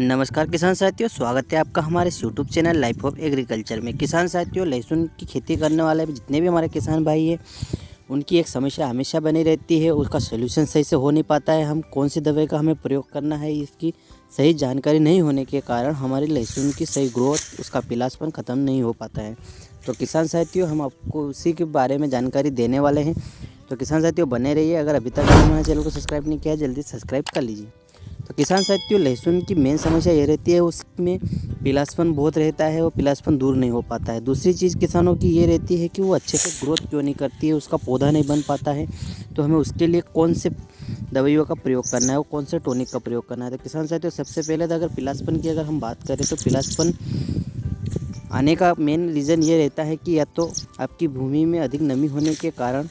नमस्कार किसान साथियों, स्वागत है आपका हमारे YouTube channel life of agriculture में। किसान साथियों, लहसुन की खेती करने वाले जितने भी हमारे किसान भाई हैं, उनकी एक समस्या हमेशा बनी रहती है। उसका सोल्यूशन सही से हो नहीं पाता है। हम कौन सी दवाई का हमें प्रयोग करना है, इसकी सही जानकारी नहीं होने के कारण हमारी लहसुन की सही ग्रोथ, उसका पीलापन ख़त्म नहीं हो पाता है। तो किसान साथियों, हम आपको उसी के बारे में जानकारी देने वाले हैं। तो किसान साथियों, बने रहिए। अगर अभी तक आपने हमारे चैनल को सब्सक्राइब नहीं किया है, जल्दी सब्सक्राइब कर लीजिए। तो किसान साथियों, लहसुन की मेन समस्या ये रहती है, उसमें पीलापन बहुत रहता है और पीलापन दूर नहीं हो पाता है। दूसरी चीज़ किसानों की ये रहती है कि वो अच्छे से ग्रोथ क्यों नहीं करती है, उसका पौधा नहीं बन पाता है। तो हमें उसके लिए कौन से दवाइयों का प्रयोग करना है और कौन से टॉनिक का प्रयोग करना है। तो किसान साथियों, सबसे पहले तो अगर पीलापन की अगर हम बात करें तो पीलापन आने का मेन रीज़न ये रहता है कि या तो आपकी भूमि में अधिक नमी होने के कारण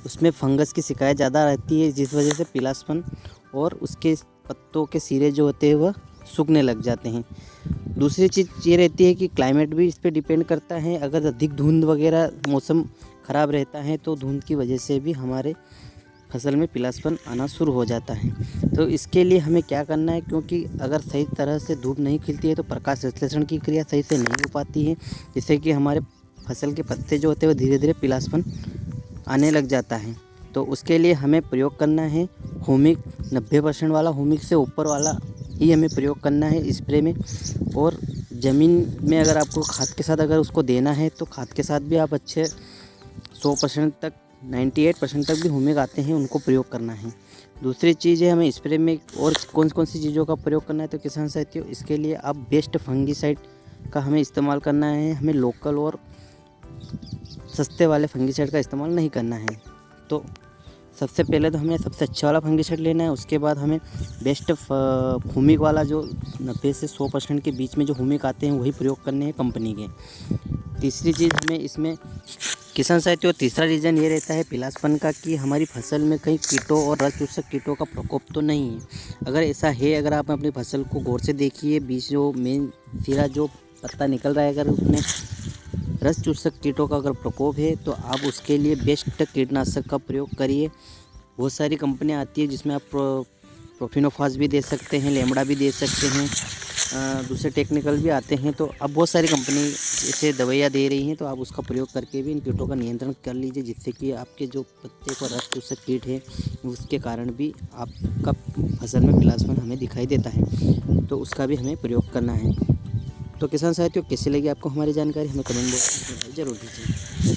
उसमें फंगस की शिकायत ज़्यादा रहती है, जिस वजह से पीलापन और उसके पत्तों के सिरे जो होते हैं वह सूखने लग जाते हैं। दूसरी चीज़ ये रहती है कि क्लाइमेट भी इस पे डिपेंड करता है। अगर अधिक धुंध वगैरह मौसम ख़राब रहता है तो धुंध की वजह से भी हमारे फसल में पीलापन आना शुरू हो जाता है। तो इसके लिए हमें क्या करना है, क्योंकि अगर सही तरह से धूप नहीं खिलती है तो प्रकाश संश्लेषण की क्रिया सही से नहीं हो पाती है, जिससे कि हमारे फसल के पत्ते जो होते हैं वो धीरे धीरे पीलापन आने लग जाता है। तो उसके लिए हमें प्रयोग करना है होमिक, 90% वाला, होमिक से ऊपर वाला ही हमें प्रयोग करना है स्प्रे में। और ज़मीन में अगर आपको खाद के साथ अगर उसको देना है तो खाद के साथ भी आप अच्छे 100% तक, 98% तक भी होमिक आते हैं, उनको प्रयोग करना है। दूसरी चीज़ है हमें स्प्रे में और कौन सी चीज़ों का प्रयोग करना है। तो किसान साथियों, इसके लिए आप बेस्ट फंगीसाइड का हमें इस्तेमाल करना है। हमें लोकल और सस्ते वाले फंगीसाइड का इस्तेमाल नहीं करना है। तो सबसे पहले तो हमें सबसे अच्छा वाला फंगीसाइड लेना है। उसके बाद हमें बेस्ट होमिक वाला, जो 90 से 100% के बीच में जो होमिक आते हैं वही प्रयोग करने हैं कंपनी के। तीसरी चीज़ हमें इसमें किसान साथियों, तीसरा रीज़न ये रहता है पीलापन का कि हमारी फसल में कहीं कीटों और रस चूसक कीटों का प्रकोप तो नहीं है। अगर ऐसा है, अगर आप अपनी फसल को गौर से देखिए, बीच जो मेन सिरा जो पत्ता निकल रहा है, अगर उसमें रस चूसक कीटों का अगर प्रकोप है तो आप उसके लिए बेस्ट कीटनाशक का प्रयोग करिए। बहुत सारी कंपनियां आती है जिसमें आप प्रोफिनोफास भी दे सकते हैं, लेमड़ा भी दे सकते हैं, दूसरे टेक्निकल भी आते हैं। तो अब बहुत सारी कंपनी ऐसे दवाइयाँ दे रही हैं, तो आप उसका प्रयोग करके भी इन कीटों का नियंत्रण कर लीजिए, जिससे कि आपके जो पत्ते को रस चूसक कीट है उसके कारण भी आपका फसल में पीलापन हमें दिखाई देता है, तो उसका भी हमें प्रयोग करना है। तो किसान साथियों, कैसी लगी आपको हमारी जानकारी, हमें कमेंट बॉक्स में ज़रूर दीजिए।